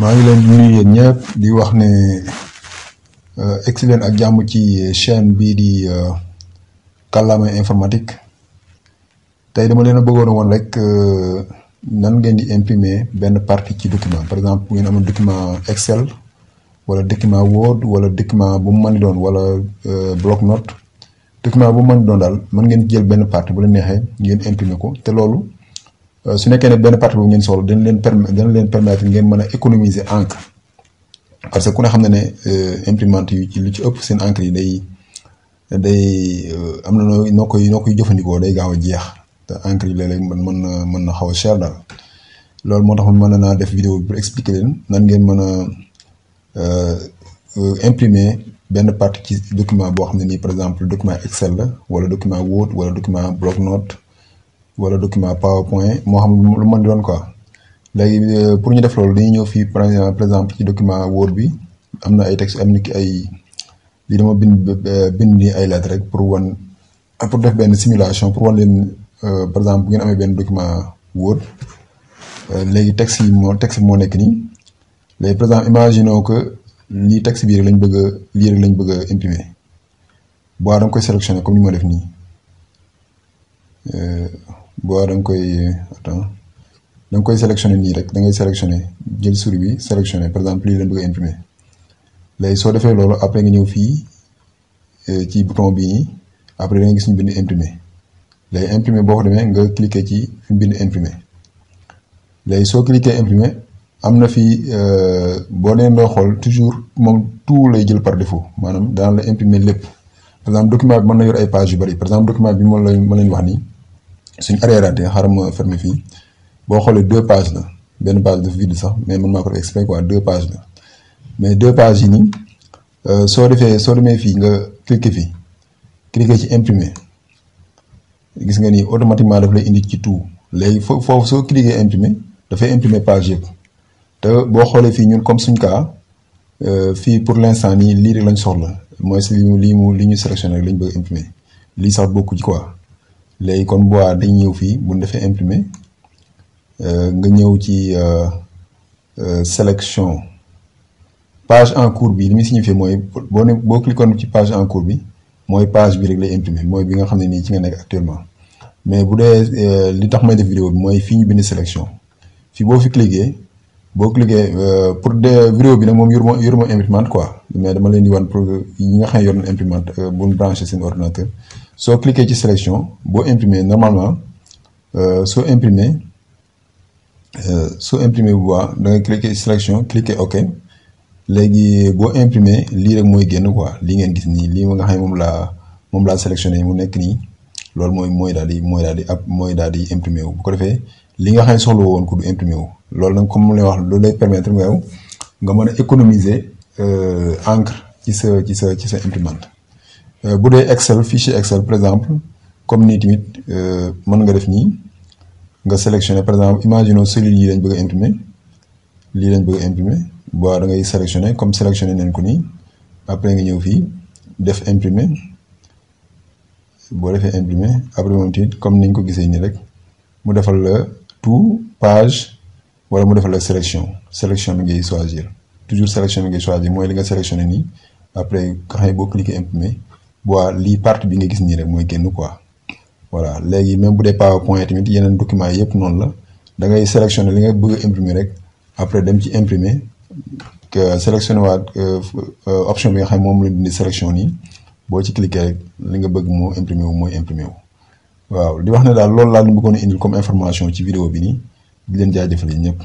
maa ngi leen di nuyu yéen ñëpp di wax ne egsi leen ak jàmm ci chaîne bii di kàllaama informatique tey dama leen a bëggoon a woon rek nan ngeen di imprimer benn partie ci document. Par exemple bu ngeen am document Excel wala document Word wala document bu mu mën di doon wala bloc note document bu mu mën di doon daal mën ngeen jël benn partie bu la neexee ngeen imprimer ko te loolu su nekkee ne benn partie boobu ngeen soxla dana leen permettre ngeen mën a économiser encre parce que ku ne xam ne imprimante yu ci lu ci ëpp seen encre yi day am na noo koy jëfandikoo day gaaw a jeex te encre yi léeg-léeg mën na xaw a cher daal loolu moo tax mën naa def vidéo bi pour expliquer leen nan ngeen mën a imprimer benn partie ci document boo xam ne nii par exemple document Excel la wala document Word wala document bloc note wala document PowerPoint moo xam lu mën di doon quoi léegi pour ñu def loolu dañuy ñëw fii par exemple ci document Word bi am na ay texte am na ay lii dama bind ni ay lettres rek pour def benn simulation pour wan leen par exemple bu ngeen amee benn document Word léegi texte bi moo nekk nii léegi par exemple imaginons que lii texte bii rek lañ bëgg a imprimer boo da nga koy sélectionner comme ni ma def nii boo da nga koy sélectionner nii rek da ngay sélectionner jël souris bi sélectionner par exemple lii lañ bëgg a imprimer léegi soo defee loolu après nga ñëw fii ci bouton bii nii après da nga gis ñu bind imprimer léegi imprimer boo ko demee nga cliquer ci fi mu bind imprimer léegi soo cliquer imprimer am na fii boo leen doo xool toujours moom tout lay jël par défaut maanaam daan la imprimer lépp par exemple document bi mën na yor ay pages yu bari par exemple document bi ma leen wax nii suñ arrière xaaral ma fermer fii boo xoolee 2 pages la benn page dafa vide sax mais man maa ko def exprès quoi 2 pages la mais 2 pages yi nii soo demee fii nga cliquer ci imprimer gis nga ni automatiquement daf lay indi ci tout léegi foofu soo cliquer imprimer dafay imprimer page yëpp te boo xoolee fii ñun comme suñ cas fii pour l'instant nii lii rek lañ soxla mooy si li ñu sélectionné rek lañ bëgg imprimer lii sax bokku ci quoi léegi kon bu dañ ñëw fii bu ñu defee imprimer nga ñëw ci sélection page en cours bi li muy signifié mooy boo cliquoon ci page en cours bi mooy page bi rek lay imprimer mooy bi nga xam ne nii ci nga nekk actuellement mais bu dee li tax may def vidéo bi mooy fii ñu bind sélection fii boo cliquer pour de vidéo bi nag moom yoruma imprimante quoi mais dama leen di wan pour ñi nga xam ne yor na imprimante bu ñu branché seen ordinateur soo cliquer ci sélection boo imprimer normalement soo imprimer bu baax da nga cliquer ci sélection cliquer OK léegi boo imprimer lii rek mooy génn quoi lii ngeen gis nii lii nga xam ne moom laa sélectionné mu nekk nii loolu mooy daal di imprimer wu bu ko defee li nga xam ne soxla woon ko du imprimer wu loolu nag comme mu lay wax loolu lay permettre nga mën a économiser encre ci sa imprimante bu dee Excel fichier Excel par exemple comme nii tamit mën nga def nii nga sélectionner par exemple imaginons celui yi lañ bëgg a imprimer boo da ngay sélectionner comme sélectionner neen ko nii après nga ñëw fii def imprimer boo defee imprimer après moom tamit comme niñ ko gisee nii rek mu defal la tout page wala mu defal la sélection bi ngay choisir toujours sélection bi ngay choisir mooy li nga sélectionné nii après nga xam ne boo cliquer imprimer boo lii partie bi nga gis nii rek mooy génn quoi voilà léegi même bu dee PowerPoint tamit yeneen documents yi yëpp noonu la da ngay sélectionné li nga bëgg a imprimer rek après dem ci imprimer sélectionné waat option bi nga xam ne moom la dindi sélection nii boo ci cliquer rek li nga bëgg moo imprimer wu mooy imprimer wu waaw di wax ne daal loolu laa ñu bëggoon a indil comme information ci vidéo bi nii di leen jaajëfal ñëpp.